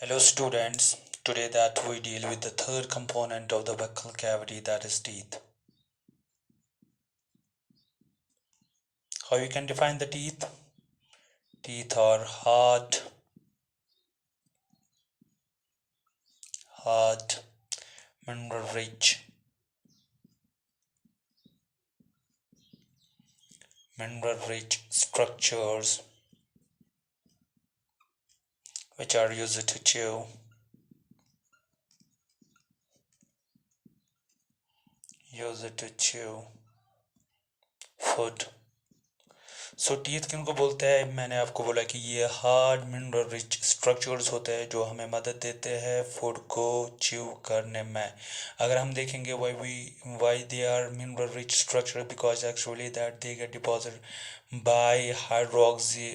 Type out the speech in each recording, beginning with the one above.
Hello students, today that we deal with the third component of the buccal cavity, that is teeth. How you can define the teeth? Teeth are hard, mineral rich structures which are used to chew food. So teeth किनको बोलते हैं? मैंने आपको बोला कि ये hard mineral rich structures होते हैं जो हमें मदद देते हैं फूड को च्यू करने में. अगर हम देखेंगे why they are mineral rich structure, because actually that they get deposit by hydroxy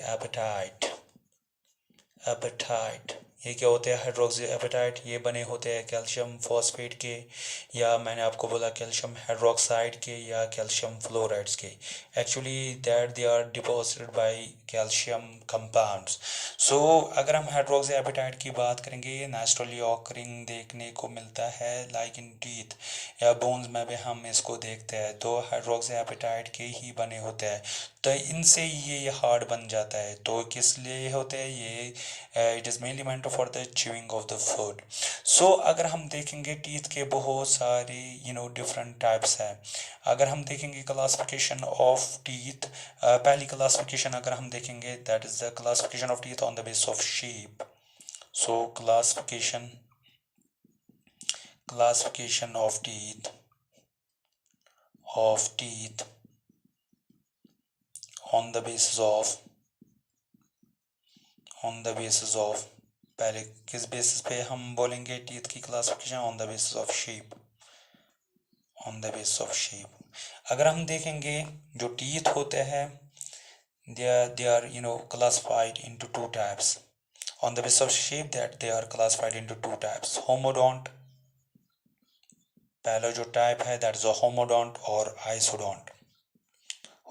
apatite. ये क्या होते हैं हाइड्रोक्सी एपेटाइट? ये बने होते हैं कैल्शियम फॉस्फेट के, या मैंने आपको बोला कैल्शियम हाइड्रोक्साइड के या कैल्शियम फ्लोराइड्स के. Actually that they are deposited by calcium compounds. So अगर हम हाइड्रोक्सी एपेटाइट की बात करेंगे, ये नेचुरली ऑकरिंग देखने को मिलता है लाइक इन टीथ या बोन्स में भी हम इसको देखते हैं. तो हाइड्रोक्सी एपेटाइट के ही बने होते हैं, तो इनसे ये हार्ड बन जाता है. तो किस लिए होते हैं ये? It is mainly meant for the chewing of the food. So अगर हम देखेंगे टीथ के बहुत सारे डिफरेंट टाइप्स हैं. अगर हम देखेंगे क्लासिफिकेशन ऑफ टीथ, पहली क्लासिफिकेशन अगर हम देखेंगे, that is the classification of teeth on the base of shape. So classification of teeth on the basis of पहले किस बेसिस पे हम बोलेंगे टीथ की classification? On the basis of shape. अगर हम देखेंगे जो टीथ होते हैं, they are classified into two types. On the basis of shape, that they are classified into two types. Homodont, पहला जो टाइप है दैट इज होमोडोंट और आइसोडोंट.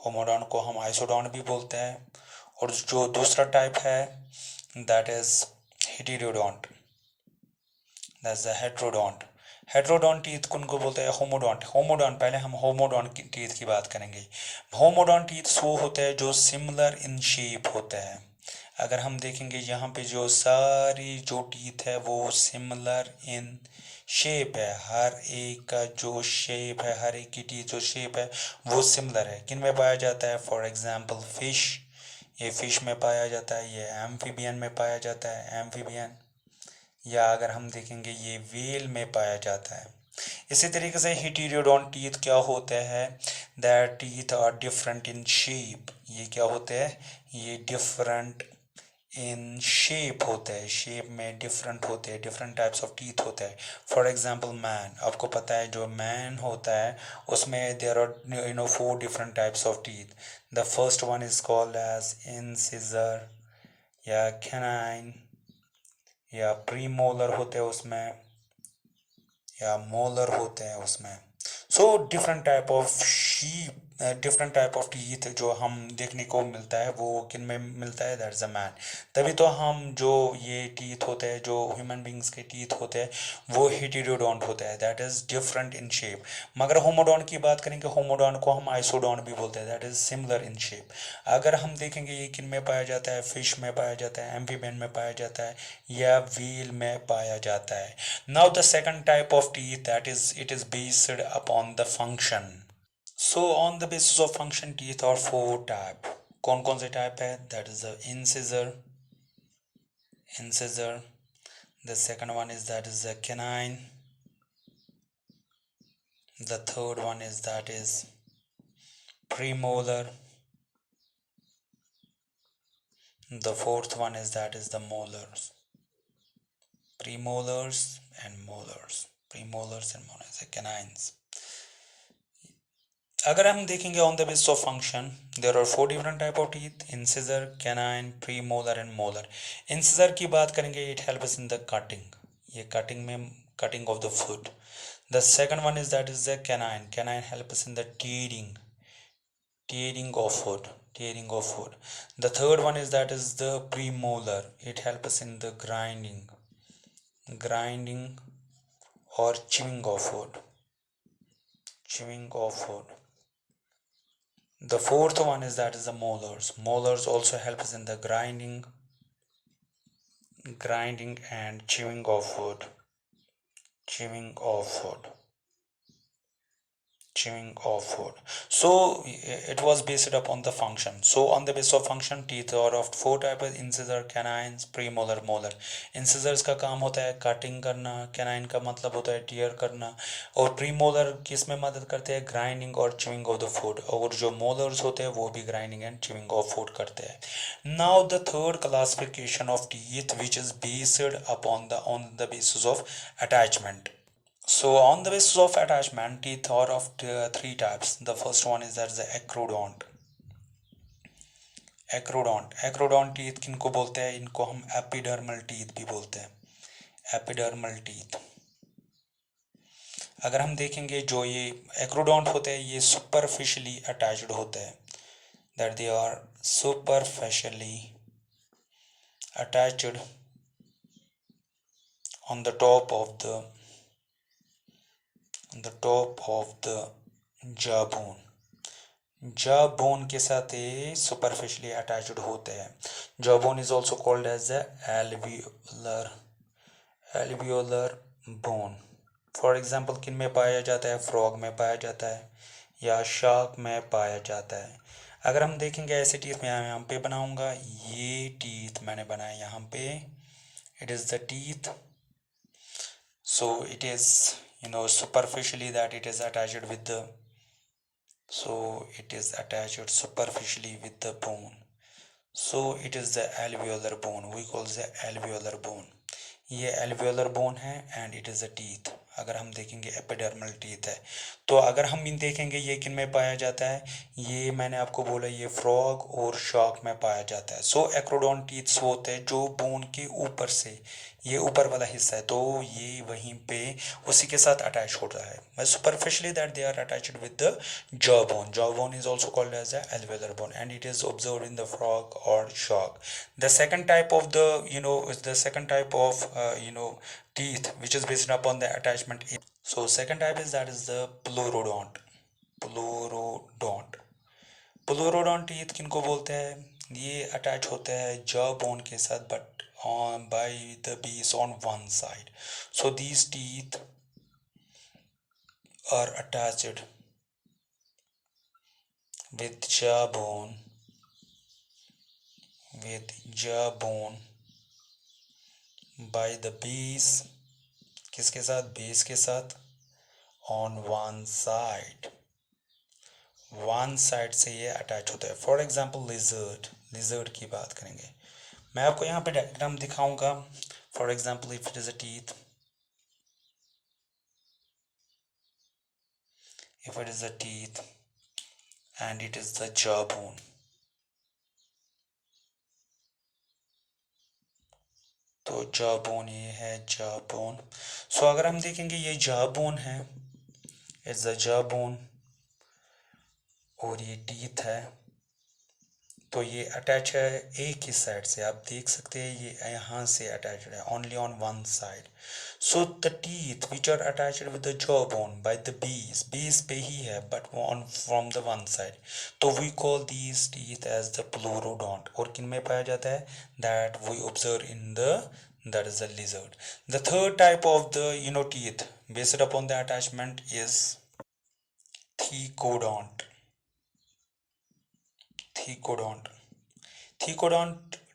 होमोडोंट को हम आइसोडोंट भी बोलते हैं. और जो दूसरा टाइप है that is heterodont, that is the heterodont. Heterodont teeth को बोलते हैं होमोडोंट. पहले हम होमोडोंट की टीथ की बात करेंगे. होमोडोंट टीथ वो होते हैं जो सिमिलर इन शेप होते हैं. अगर हम देखेंगे यहाँ पे जो सारी जो टीथ है वो सिमिलर इन शेप है. हर एक का जो शेप है, हर एक की टीथ जो शेप है वो सिमिलर है. किन में पाया जाता है? फॉर एग्जांपल फिश, ये फिश में पाया जाता है. ये एम्फीबियन में पाया जाता है, एम्फीबियन. या अगर हम देखेंगे ये व्हेल में पाया जाता है. इसी तरीके से हेटेरोडोंट टीथ क्या होते हैं? That teeth are different in shape. ये क्या होते हैं? ये डिफरेंट इन शेप होते हैं. शेप में डिफरेंट होते हैं, डिफरेंट टाइप्स ऑफ टीथ होते हैं. फॉर एग्जांपल मैन, आपको पता है जो मैन होता है उसमें there are 4 different types of teeth. The first one is called as incisor या कैनाइन, या प्रीमोलर होते हैं उसमें, या मोलर होते हैं उसमें. So different type of teeth जो हम देखने को मिलता है वो किन में मिलता है? That's a man. तभी तो हम जो ये टीथ होते हैं, जो ह्यूमन बींग्स के टीथ होते हैं, वो हेटेरोडोंट होते हैं, that is different in shape. मगर होमोडोंट की बात करेंगे, होमोडोंट को हम आइसोडोंट भी बोलते हैं, that is similar in shape. अगर हम देखेंगे ये किन में पाया जाता है? फिश में पाया जाता है, एम्फीबियन में पाया जाता है, या व्हेल में पाया जाता है. Now the second type of teeth, that is it is based upon the function. So on the basis of function teeth और 4 टाइप. कौन कौन से टाइप है? That is the incisor. The second one is that is the canine. The third one is that is premolar. The fourth one is that is the molars. Premolars and molars. The canines. अगर हम देखेंगे on the basis of function, there are 4 different type of teeth: incisor, canine, premolar and molar. Incisor की बात करेंगे, it helps in the cutting. ये cutting of the food. The second one is that is the canine. Canine helps in the tearing of food. tearing of food. The third one is that is the premolar. It helps us in the grinding or chewing of food. The fourth one is that is the molars. Molars also help us in the grinding and chewing of food. So it was based upon the function. So on the basis of function, teeth are of four types: incisor, canines, premolar, molar. Incisors का काम होता है cutting करना, canine का मतलब होता है tier करना, और प्रीमोलर किस में मदद करते हैं? ग्राइंडिंग और च्यूइंग ऑफ द फूड। और जो मोलर्स होते हैं वो भी grinding and chewing of food करते हैं। Now the third classification of teeth which is based upon on the basis of attachment. So on the basis of attachment, teeth are of three types. The first one is that the acrodont. Acrodont teeth किनको बोलते हैं? इनको हम epidermal teeth भी बोलते हैं, epidermal teeth. अगर हम देखेंगे जो ये एक्रोडोंट होते हैं ये सुपरफिशियली अटैच्ड होते हैं, that they are superficially attached on the top of the jawbone. Jawbone के साथ ये सुपरफिशियली अटैच्ड होते हैं। Jawbone is also called as the alveolar bone. For example किन में पाया जाता है? फ्रॉग में पाया जाता है या शार्क में पाया जाता है। अगर हम देखेंगे ऐसे टीथ मैं यहाँ पे बनाऊंगा, ये टीथ मैंने बनाया यहाँ पे, it is the teeth, so it is superficially that it is attached with the superficially with the bone, so it is the alveolar bone, we call the alveolar bone. ये alveolar bone है and it is a teeth. अगर हम देखेंगे epidermal teeth है। तो अगर हम इन देखेंगे ये किन में पाया जाता है? ये मैंने आपको बोला ये फ्रॉग और शार्क में पाया जाता है। सो एक्रोडोंट टीथ्स होते हैं जो बोन के ऊपर से, ये ऊपर वाला हिस्सा है, तो ये वहीं पे उसी के साथ अटैच होता है। Superficially that they are attached with the jawbone. Jawbone is also called as a alveolar bone and it is observed in the frog or shark. The second type of teeth which is based upon the attachment. So second type is that is the pleurodont. Pleurodont teeth किनको बोलते हैं? ये attach होते हैं jaw bone के साथ but by the base on one side. So these teeth are attached with jawbone by the base, किसके साथ? बेस के साथ, on one side से ये अटैच होता है। फॉर एग्जाम्पल लिजर्ड की बात करेंगे, मैं आपको यहाँ पे डायग्राम दिखाऊंगा। For example if it is a teeth, and it is the jawbone. तो jawbone ये है jawbone. सो अगर हम देखेंगे ये jawbone है, it's the jawbone, और ये टीथ है, तो ये अटैच है एक ही साइड से। आप देख सकते हैं ये यहाँ से अटैच्ड है, only on one side. So the teeth which are attached with the jaw bone by the base पे ही है but on from the one side, तो we call these teeth as the pleurodont. और किन में पाया जाता है? That we observe in that is the lizard. The third type of the teeth based upon the attachment is thecodont. Thecodont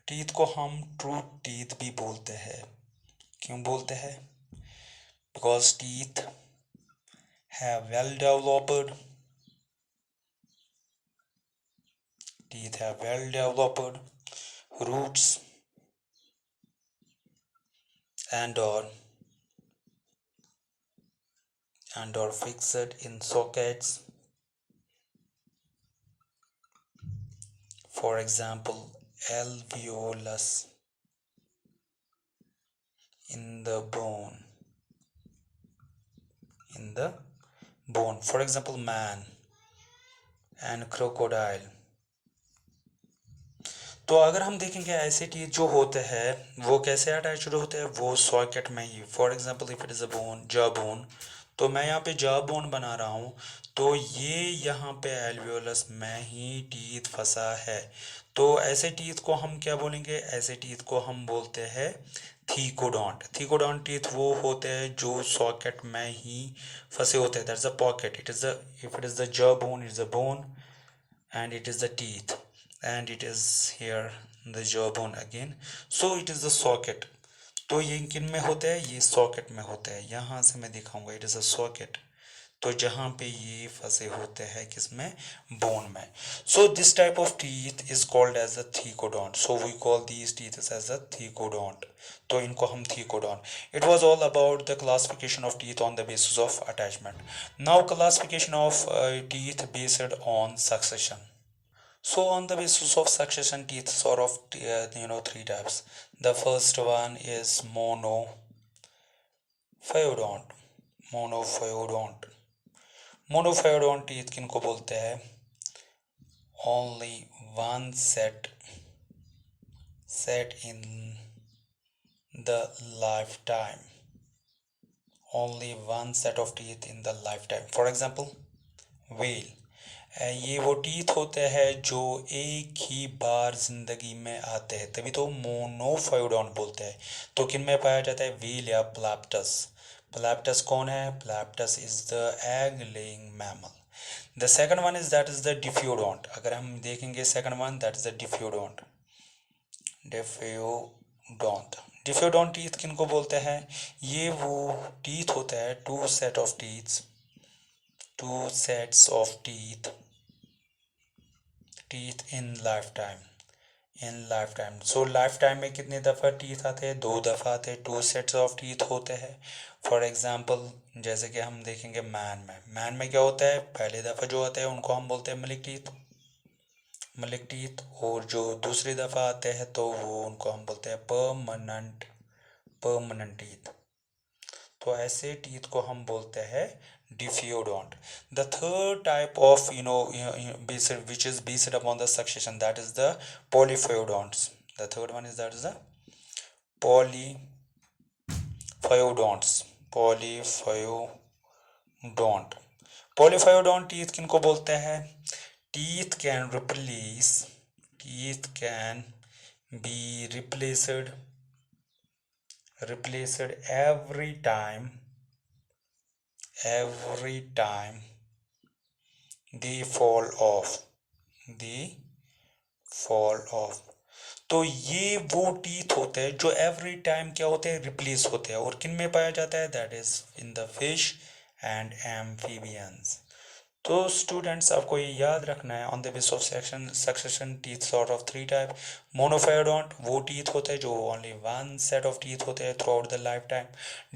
teeth को हम true teeth भी बोलते हैं। क्यों बोलते हैं? Because teeth have well developed roots and or fixed in sockets. For example, alveolus in the bone. For example, man and crocodile तो अगर हम देखेंगे ऐसे टीथ जो होते हैं वो कैसे अटैच्ड होते हैं, वो सॉकेट में ही। For example if it is a bone, jaw bone, तो मैं यहाँ पे जॉ बोन बना रहा हूँ, तो ये यहाँ पे एल्वियोलस में ही टीथ फंसा है। तो ऐसे टीथ को हम क्या बोलेंगे, ऐसे टीथ को हम बोलते हैं थीकोडोंट। थीकोडोंट टीथ वो होते हैं जो सॉकेट में ही फंसे होते हैं, that's a pocket. It is the, if it is the jaw bone, it is a bone and it is the teeth, and it is here the jawbone again, so it is the socket। तो ये किन में होता है, ये socket में होता है। यहाँ से मैं दिखाऊंगा, इट इज़ अ सॉकेट, तो जहाँ पे ये फंसे होते हैं किसमें, बोन में। So this type of teeth is called as a thecodont, so we call these teeth as a thecodont, तो इनको हम thecodont. It was all about the classification of teeth on the basis of attachment. Now classification of teeth based on succession. So on the basis of succession, teeth are of three types. The first one is monophyodont. Monophyodont. Monophyodont teeth किनको बोलते हैं, only one set in the lifetime. Only one set of teeth in the lifetime. For example, whale. ये वो teeth होते हैं जो एक ही बार जिंदगी में आते हैं, तभी तो मोनोफायोडोंट बोलते हैं। तो किन में पाया जाता है, व्हेल या प्लैप्टस। प्लैप्टस कौन है, platypus is the egg laying mammal. The second one is that is the diphyodont. अगर हम देखेंगे second one, that is the diphyodont. Diphyodont, diphyodont teeth किनको बोलते हैं, ये वो टीथ होता है, two sets of teeth in life time. So life time में कितने दफ़ा टीथ आते हैं, 2 दफ़ा आते हैं, 2 सेट्स ऑफ टीथ होते हैं। फॉर एग्जांपल जैसे कि हम देखेंगे मैन में क्या होता है, पहले दफ़ा जो आता है उनको हम बोलते हैं मलिक टीथ, और जो दूसरी दफ़ा आते हैं तो वो उनको हम बोलते हैं परमानेंट टीथ। तो ऐसे टीथ को हम बोलते हैं डिफियोडोंट। The third type of which is based upon the succession, that is the polyphyodonts. The third one is that is the polyphyodonts. Polyphyodont teeth किनको बोलते हैं, teeth can be replaced every time they fall off। तो ये वो teeth होते हैं जो every time क्या होते हैं, रिप्लेस होते हैं। और किन में पाया जाता है, that is in the fish and amphibians. तो स्टूडेंट्स आपको ये याद रखना है, on the base of succession teeth sort of 3 type. Monophyodont वो टीथ होते हैं जो only one set of teeth होते हैं throughout the life time.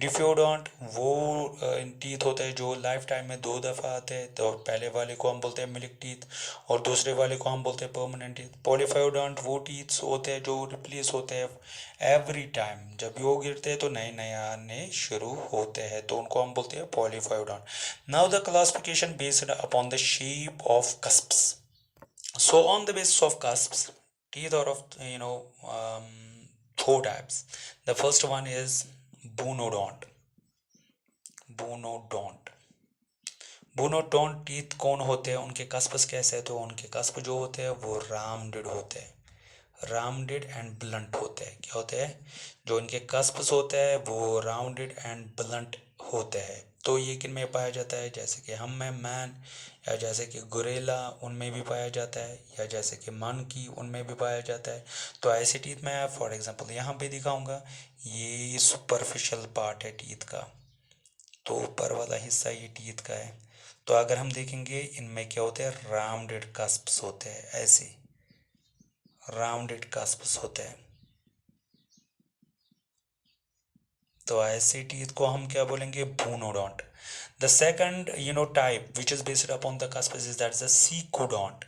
Diphyodont वो टीथ होते हैं जो लाइफ टाइम में 2 दफ़ा आते हैं, तो पहले वाले को हम बोलते हैं मिल्क टीथ और दूसरे वाले को हम बोलते हैं परमानेंट टीथ। पॉलीफायोडोंट वो टीथ्स होते हैं जो रिप्लेस होते हैं एवरी टाइम, जब भी वो गिरते हैं तो नए नए आने शुरू होते हैं, तो उनको हम बोलते हैं polyphyodont. Now the classification based upon the shape of cusps. So on the basis of cusps, teeth are of um, 4 types. The first one is bonodont. bonodont teeth कौन होते हैं, उनके कस्प्स कैसे है, तो उनके कस्प जो होते हैं वो राउंडेड होते हैं, राउंडेड एंड ब्लंट होते हैं। क्या होते हैं, जो इनके कस्प्स होते हैं वो राउंडेड एंड ब्लंट होते हैं। तो ये किन में पाया जाता है, जैसे कि हम में मैन, या जैसे कि गोरेला उनमें भी पाया जाता है, या जैसे कि मंकी उनमें भी पाया जाता है। तो ऐसे टीथ में फॉर एग्जांपल यहाँ पे दिखाऊंगा, ये सुपरफिशियल पार्ट है टीथ का, तो ऊपर वाला हिस्सा ये टीथ का है। तो अगर हम देखेंगे इनमें क्या होते हैं, राउंडेड कस्प्स होते हैं, ऐसे राउंडेड कस्प्स होते हैं। तो ऐसे टीथ को हम क्या बोलेंगे, bunodont. The second type which is based upon the cusps is that is the secodont.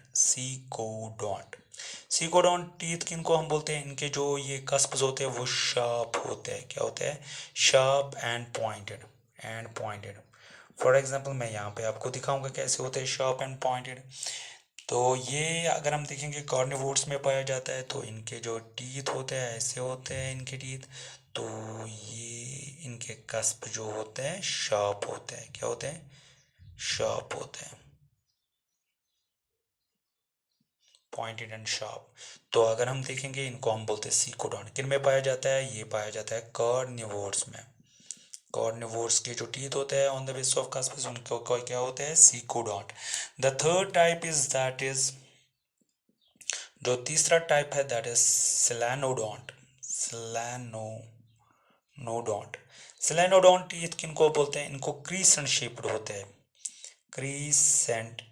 Secodont teeth किनको हम बोलते हैं, इनके जो ये कस्प्स होते हैं वो शार्प होते हैं। क्या होते हैं, sharp and pointed. For example मैं यहाँ पे आपको दिखाऊंगा कैसे होते हैं शार्प एंड पॉइंटेड। तो ये अगर हम देखेंगे कार्निवोर्स में पाया जाता है, तो इनके जो टीथ होते हैं ऐसे होते हैं इनके टीथ। तो ये इनके कस्प जो होते हैं शार्प होते हैं। क्या होते हैं? शार्प होते हैं, पॉइंटेड एंड शार्प। तो अगर हम देखेंगे इनको हम बोलते हैं सीकोडॉन्ट। किन में पाया जाता है? ये पाया जाता है कार्निवोर्स में। कार्निवोर्स के जो टीथ होते हैं on the base of cusp उनको क्या होते हैं? Secodont. The third type is that is, जो तीसरा टाइप है that is selenodont. Selenodont. Selenodont teeth किनको बोलते हैं? इनको क्रीसेंट शेप्ड होते हैं। क्रीसेंट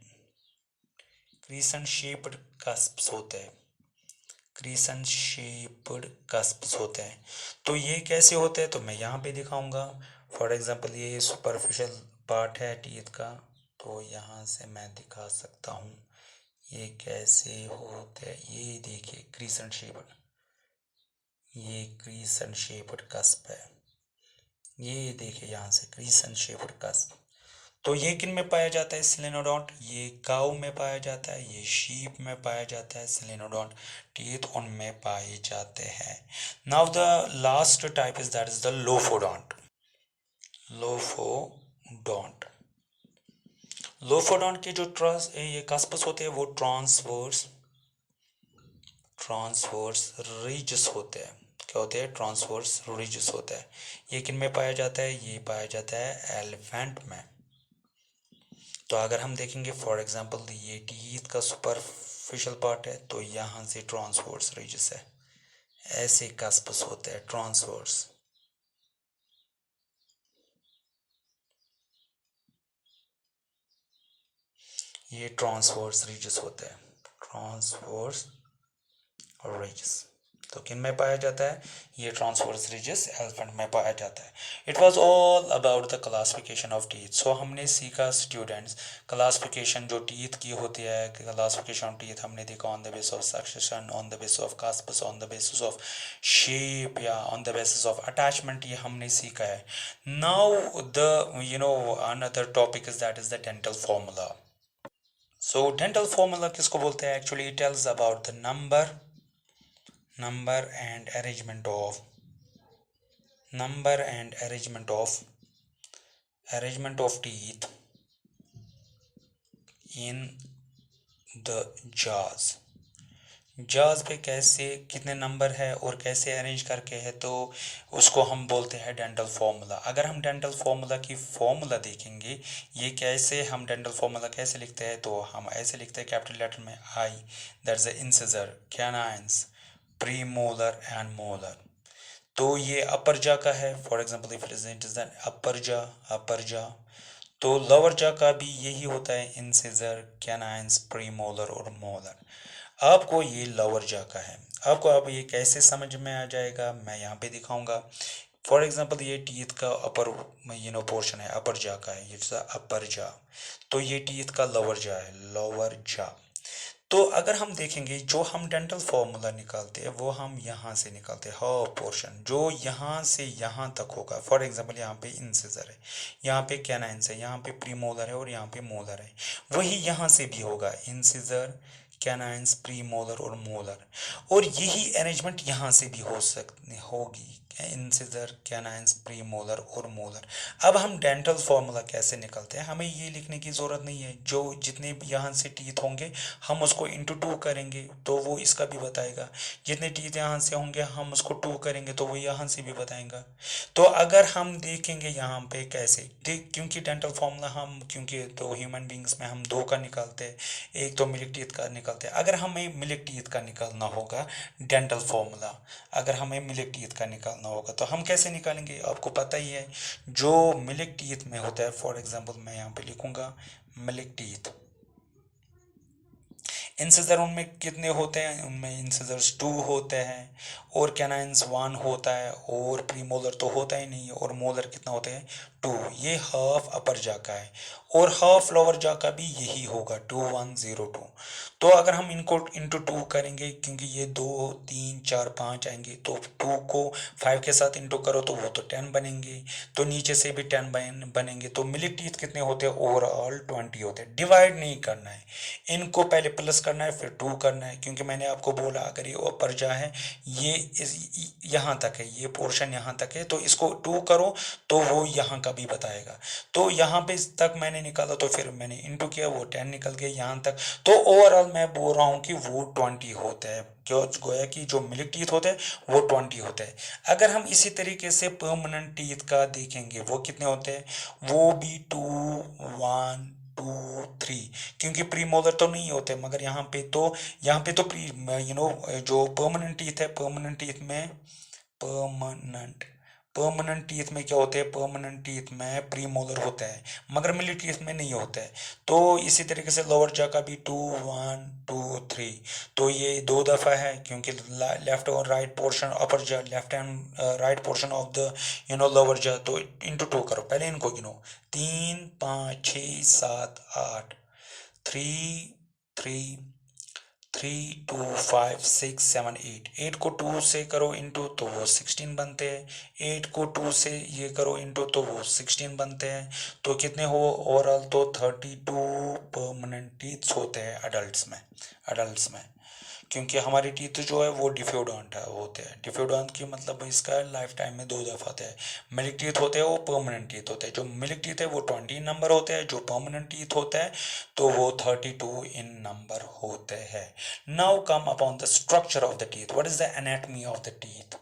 शेप्ड कस्प्स होते हैं। क्रीसेंट शेप्ड कस्प्स होते हैं। तो ये कैसे होते हैं? तो मैं यहाँ पे दिखाऊंगा। फॉर एग्जांपल ये सुपरफिशियल पार्ट है टीथ का, तो यहाँ से मैं दिखा सकता हूँ ये कैसे होते हैं। ये देखिए क्रीसेंट शेप्ड, ये क्रीसेंट शेप्ड कस्प है। ये देखिए यहाँ से क्रीसेंट शेप्ड कस्प। तो ये किन में पाया जाता है? सिलेनोडोंट। ये काऊ में पाया जाता है, ये शीप में पाया जाता है। सिलेनोडोंट टीथ उनमें पाए जाते हैं। Now the last type is that is the lophodont. Lophodont. Lophodont के जो ये कस्पस होते हैं वो ट्रांसवर्स रिजेस होते हैं। क्या होते हैं? ट्रांसवर्स रिजेस होता है। ये किन में पाया जाता है? ये पाया जाता है एलिफेंट में। तो अगर हम देखेंगे फॉर एग्जांपल ये टीथ का सुपरफिशियल पार्ट है, तो यहाँ से ट्रांसवर्स रिजेस है, ऐसे कस्पस होते हैं ट्रांसवर्स। ये ट्रांसवर्स रिजेस होते हैं, ट्रांसवर्स रिजेस। तो किन में पाया जाता है? ये ट्रांसवर्स रिजेस एलिफेंट में पाया जाता है। It was all about the classification of teeth. So हमने सीखा स्टूडेंट्स क्लासिफिकेशन जो टीथ की होती है। क्लासिफिकेशन ऑफ टीथ हमने देखा on the basis of succession, on the basis of cusps, on the basis of shape या on the basis of attachment, ये हमने सीखा है। Now the another topic is that is the dental formula. So dental formula किसको बोलते हैं? Actually it tells about the number and arrangement of teeth in the jaws पे कैसे कितने नंबर है और कैसे अरेंज करके है, तो उसको हम बोलते हैं डेंटल फॉर्मूला। अगर हम डेंटल फॉर्मूला की फॉर्मूला देखेंगे, ये कैसे हम डेंटल फॉर्मूला कैसे लिखते हैं, तो हम ऐसे लिखते हैं कैपिटल लेटर में I, that's the incisor, canines, premolar and molar. तो ये अपर जा का है। For example if it is upper jaw. तो लोअर जा का भी यही होता है, इंसिजर, कैनाइंस, प्रीमोलर और मोलर। आपको ये लोअर जा का है। आपको अब ये कैसे समझ में आ जाएगा, मैं यहाँ पे दिखाऊंगा। फॉर एग्जांपल ये टीथ का अपर पोर्शन है, अपर जा का है, इट्स अपर जा। तो ये टीथ का लोअर जा है, लोअर जा। तो अगर हम देखेंगे जो हम डेंटल फॉर्मूला निकालते हैं वो हम यहाँ से निकालते हैं, हाँ पोर्शन जो यहाँ से यहाँ तक होगा। फॉर एग्जांपल यहाँ पे इंसिजर है, यहाँ पे कैनाइंस है, यहाँ पे प्रीमोलर है और यहाँ पे मोलर है। वही यहाँ से भी होगा, इंसिजर, कैनाइंस, प्रीमोलर और मोलर। और यही अरेंजमेंट यहाँ से भी होगी, इंसिजर, कैनाइंस, प्रीमोलर और मोलर। अब हम डेंटल फॉर्मूला कैसे निकलते हैं, हमें ये लिखने की ज़रूरत नहीं है। जो जितने यहाँ से टीथ होंगे हम उसको इंटू 2 करेंगे तो वो इसका भी बताएगा। जितने टीथ यहाँ से होंगे हम उसको 2 करेंगे तो वो यहाँ से भी बताएगा। तो अगर हम देखेंगे यहाँ पे कैसे क्योंकि डेंटल फॉर्मूला हम क्योंकि तो ह्यूमन बींग्स में हम 2 का निकालते हैं, एक तो मिल्क टीथ का निकालते हैं। अगर हमें मिल्क टीथ का निकालना होगा डेंटल फॉर्मूला, अगर हमें मिल्क टीथ का निकालना होगा तो हम कैसे निकालेंगे? आपको पता ही है, जो मिल्क टीथ में होता है, फॉर एग्जांपल मैं यहाँ पे लिखूंगा मिल्क टीथ। इंसिजर उनमें कितने होते हैं? उनमें इंसिजर्स 2 होते हैं और कैनाइंस 1 होता है और प्रीमोलर तो होता ही नहीं है। और मोलर कितना होते हैं? 2, ये हाफ अपर जा का है और हाफ लोअर जा का भी यही होगा 2102। तो अगर हम इनको इंटू 2 करेंगे, क्योंकि ये 2 3 4 5 आएंगे, तो 2 को 5 के साथ इंटू करो तो वो तो 10 बनेंगे, तो नीचे से भी 10 बनेंगे। तो मिल्क टीथ कितने होते हैं? ओवरऑल 20 होते हैं। डिवाइड नहीं करना है, इनको पहले प्लस करना है फिर 2 करना है, क्योंकि मैंने आपको बोला अगर ये ऊपर जा है, ये यहाँ तक है, ये पोर्शन यहाँ तक है, तो इसको 2 करो तो वो यहाँ का भी बताएगा। तो यहाँ पे तक मैंने निकाला तो फिर मैंने इंटू किया, वो 10 निकल गया यहाँ तक। तो ओवरऑल मैं बोल रहा हूँ कि वो 20 होता है, क्यों? गोया कि जो मिल्क टीथ होते हैं वो 20 होते हैं। अगर हम इसी तरीके से परमानेंट टीथ का देखेंगे, वो कितने होते हैं? वो भी 2 1 2 3, क्योंकि प्री मोलर तो नहीं होते, मगर यहाँ पे तो प्री जो परमानेंट टीथ है, परमानेंट टीथ में क्या होते हैं? परमानेंट टीथ में प्री मोलर होता है, मगर मिडिल टीथ में नहीं होता है। तो इसी तरीके से लोअर जा का भी 2 1 2 3, तो ये 2 दफ़ा है, क्योंकि लेफ्ट और राइट पोर्शन, अपर जा left and right portion of the lower जा, तो इंटू 2 करो। पहले इनको गिनो, 3 5 6 7 8, 3 3 3 2 5 6 7 8, 8 को 2 से करो इंटू तो वो 16 बनते हैं, 8 को 2 से ये करो इंटू तो वो 16 बनते हैं। तो कितने हो ओवरऑल? तो 32 परमानेंट टीथ्स होते हैं अडल्ट्स में, क्योंकि हमारी टीथ जो है वो डिफ्यूडेंट होते हैं। डिफ्यूडेंट की मतलब इसका लाइफ टाइम में 2 दफ़ा आते हैं। मिल्क टीथ होते हैं वो परमानेंट टीथ होते हैं, जो मिल्क टीथ है वो 20 नंबर होते हैं, जो परमानेंट टीथ होता है तो वो 32 इन नंबर होते हैं। Now come upon the structure of the teeth. What is the anatomy of the teeth?